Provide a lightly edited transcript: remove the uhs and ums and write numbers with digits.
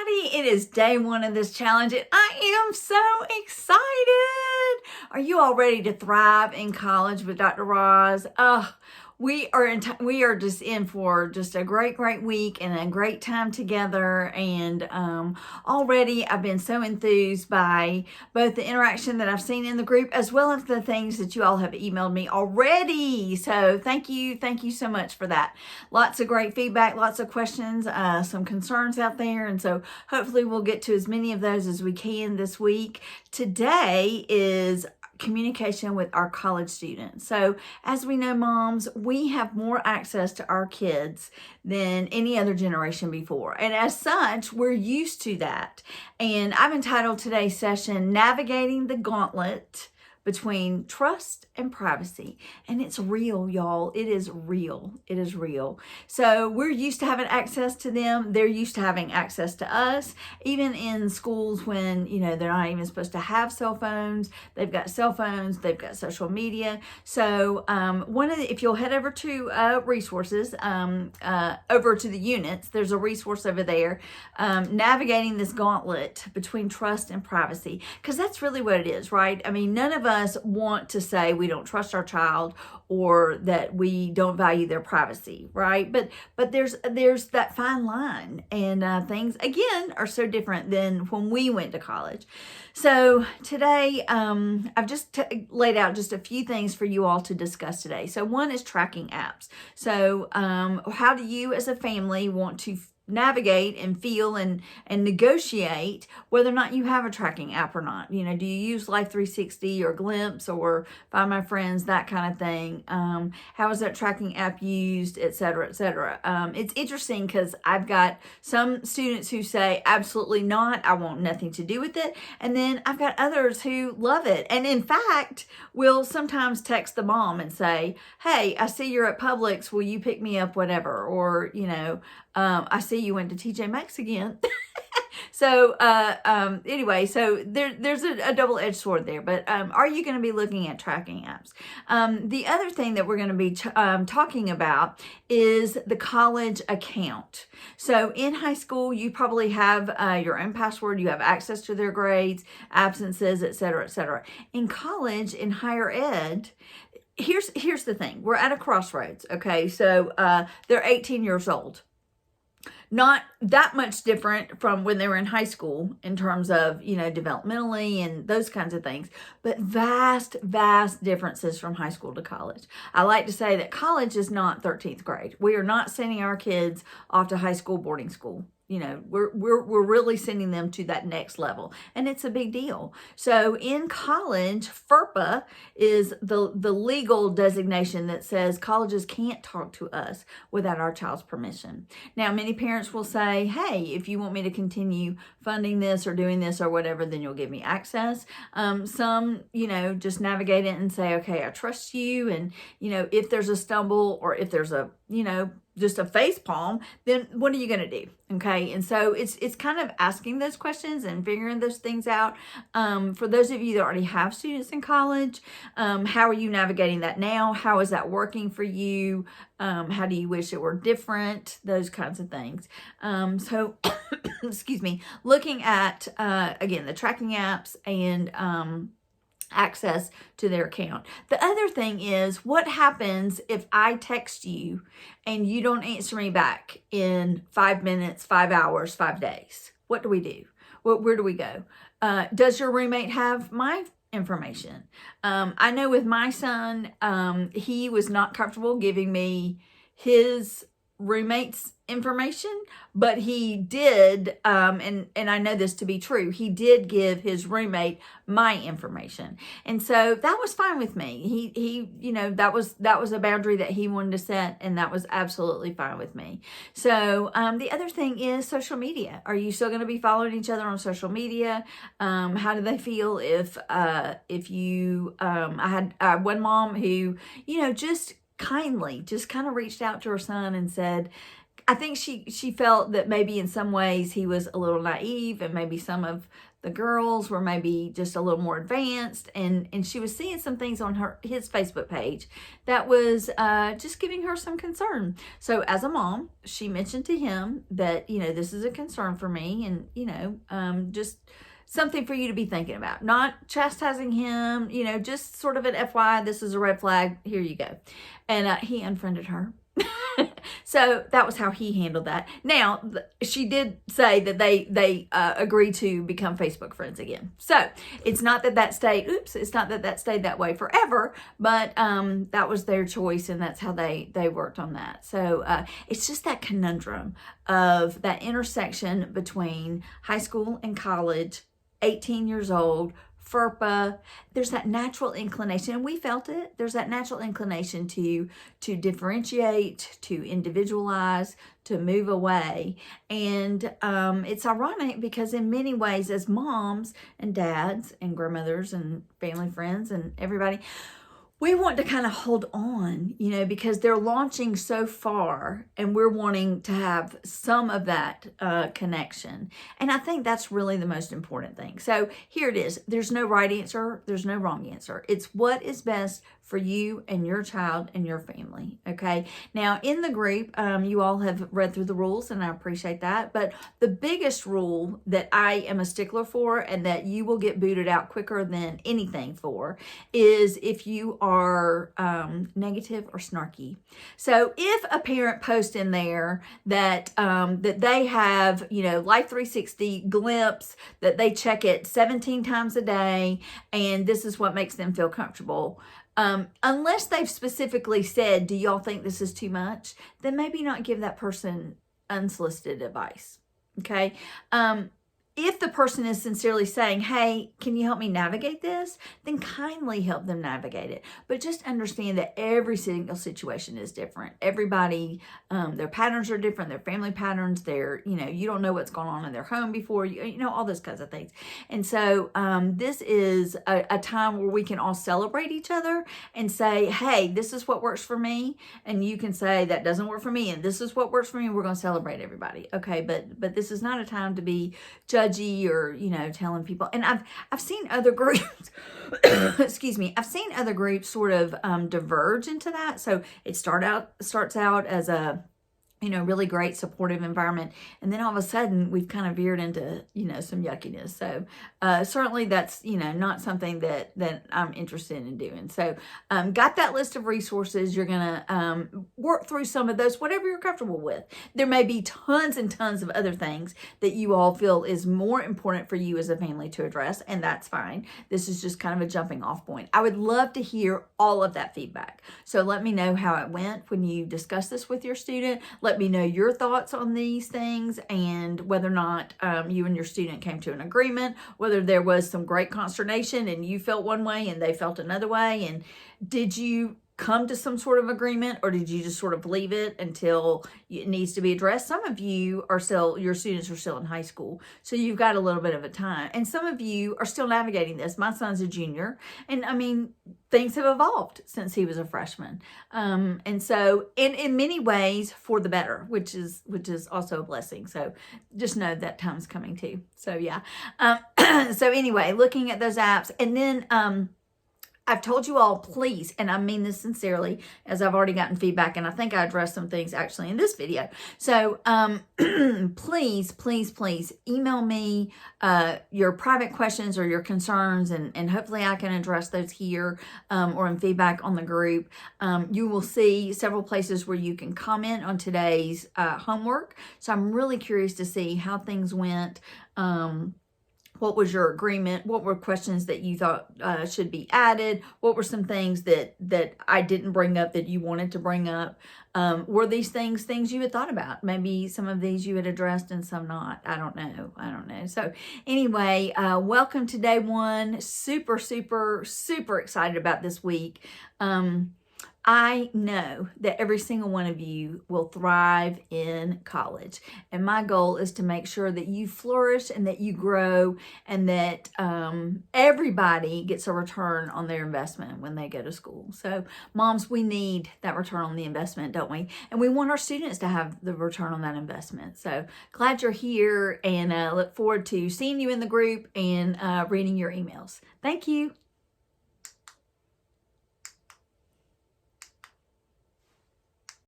everybody. It is day one of this challenge and I am so excited. Are you all ready to thrive in college with DrRoz? We are just in for just a great week and a great time together. And already I've been so enthused by both the interaction that I've seen in the group as well as the things that you all have emailed me already. So thank you so much for that. Lots of great feedback, lots of questions, some concerns out there. And so hopefully we'll get to as many of those as we can this week. Today is communication with our college students. So as we know, moms, we have more access to our kids than any other generation before. And as such, we're used to that. And I've entitled today's session, Navigating the Gauntlet Between Trust and Privacy. And it's real, y'all. It is real. It is real. So we're used to having access to them. They're used to having access to us. Even in schools when, they're not even supposed to have cell phones. They've got cell phones. They've got social media. So if you'll head over to resources, over to the units, there's a resource over there, navigating this gauntlet between trust and privacy. Because that's really what it is, right? I mean, none of us want to say we don't trust our child or that we don't value their privacy, right? But there's that fine line, and things again are so different than when we went to college. So today I've just laid out just a few things for you all to discuss today. So one is tracking apps. So how do you as a family want to navigate and feel and negotiate whether or not you have a tracking app or not? Do you use Life 360 or Glimpse or Find My Friends, that kind of thing? How is that tracking app used, et cetera, et cetera? It's interesting because I've got some students who say, absolutely not, I want nothing to do with it. And then I've got others who love it. And in fact, will sometimes text the mom and say, hey, I see you're at Publix, will you pick me up, whatever? Or, I see you went to TJ Maxx again. So anyway, so there's a double-edged sword there. But are you going to be looking at tracking apps? The other thing that we're going to be talking about is the college account. So in high school, you probably have your own password. You have access to their grades, absences, et cetera, et cetera. In college, in higher ed, here's the thing. We're at a crossroads, okay? So they're 18 years old. Not that much different from when they were in high school in terms of, developmentally and those kinds of things, but vast differences from high school to college. I like to say that college is not 13th grade. We are not sending our kids off to high school, boarding school. We're really sending them to that next level, and it's a big deal. So in college, FERPA is the legal designation that says colleges can't talk to us without our child's permission. Now, many parents will say, hey, if you want me to continue funding this or doing this or whatever, then you'll give me access. Some, just navigate it and say, okay, I trust you. And, if there's a stumble or if there's a, just a face palm, then what are you going to do? Okay. And so it's kind of asking those questions and figuring those things out. For those of you that already have students in college, how are you navigating that now? How is that working for you? How do you wish it were different? Those kinds of things. So excuse me, looking at, again, the tracking apps and, access to their account. The other thing is, what happens if I text you and you don't answer me back in 5 minutes, 5 hours, 5 days? What do we do? Where do we go? Does your roommate have my information? I know with my son, he was not comfortable giving me his roommate's information, but he did, and I know this to be true, he did give his roommate my information. And so that was fine with me. He that was a boundary that he wanted to set, and that was absolutely fine with me. So the other thing is social media. Are you still going to be following each other on social media? How do they feel if you, I had one mom who, just kind of reached out to her son and said, I think she felt that maybe in some ways he was a little naive, and maybe some of the girls were maybe just a little more advanced, and she was seeing some things on his Facebook page that was just giving her some concern. So as a mom, she mentioned to him that, you know, this is a concern for me, and, you know, just something for you to be thinking about. Not chastising him, you know, just sort of an FYI, this is a red flag, here you go. And he unfriended her. So that was how he handled that. Now, she did say that they agreed to become Facebook friends again. So it's not that that stayed, it's not that that stayed that way forever, but that was their choice, and that's how they worked on that. So it's just that conundrum of that intersection between high school and college, 18 years old, FERPA. There's that natural inclination, and we felt it. There's that natural inclination to differentiate, to individualize, to move away. And it's ironic because in many ways, as moms and dads and grandmothers and family friends and everybody, we want to kind of hold on, you know, because they're launching so far, and we're wanting to have some of that connection. And I think that's really the most important thing. So here it is. There's no right answer. There's no wrong answer. It's what is best for you and your child and your family. Okay. Now in the group, you all have read through the rules, and I appreciate that. But the biggest rule that I am a stickler for, and that you will get booted out quicker than anything for, is if you are negative or snarky. So if a parent posts in there that that they have, you know, Life 360 glimpse, that they check it 17 times a day, and this is what makes them feel comfortable. Unless they've specifically said, do y'all think this is too much? Then maybe not give that person unsolicited advice. Okay. If the person is sincerely saying, hey, can you help me navigate this? Then kindly help them navigate it. But just understand that every single situation is different. Everybody, their patterns are different, their family patterns, you know, you don't know what's going on in their home before, you know, all those kinds of things. And so this is a time where we can all celebrate each other and say, hey, this is what works for me. And you can say, that doesn't work for me. And this is what works for me. We're going to celebrate everybody. Okay. But this is not a time to be judged or, you know, telling people. And I've seen other groups excuse me, I've seen other groups sort of diverge into that. So it starts out as a, you know, really great supportive environment, and then all of a sudden we've kind of veered into, you know, some yuckiness. So certainly that's, you know, not something that I'm interested in doing. So got that list of resources. You're gonna work through some of those, whatever you're comfortable with. There may be tons and tons of other things that you all feel is more important for you as a family to address, and that's fine. This is just kind of a jumping off point. I would love to hear all of that feedback. So let me know how it went when you discuss this with your student. Let me know your thoughts on these things, and whether or not you and your student came to an agreement, whether there was some great consternation and you felt one way and they felt another way. And did you come to some sort of agreement, or did you just sort of leave it until it needs to be addressed? Some of you are still, your students are still in high school, so you've got a little bit of a time. And some of you are still navigating this. My son's a junior, and I mean, things have evolved since he was a freshman. And so in many ways for the better, which is also a blessing. So just know that time's coming too. So yeah. So anyway, looking at those apps, and then, I've told you all, please, and I mean this sincerely, as I've already gotten feedback, and I think I addressed some things actually in this video. So please, please, please email me your private questions or your concerns, and hopefully I can address those here or in feedback on the group. You will see several places where you can comment on today's homework. So I'm really curious to see how things went. What was your agreement? What were questions that you thought should be added? What were some things that I didn't bring up that you wanted to bring up? Were these things you had thought about? Maybe some of these you had addressed and some not. I don't know. So anyway, welcome to day one. Super, super, super excited about this week. I know that every single one of you will thrive in college. And my goal is to make sure that you flourish and that you grow and that everybody gets a return on their investment when they go to school. So moms, we need that return on the investment, don't we? And we want our students to have the return on that investment. So glad you're here, and look forward to seeing you in the group and reading your emails. Thank you.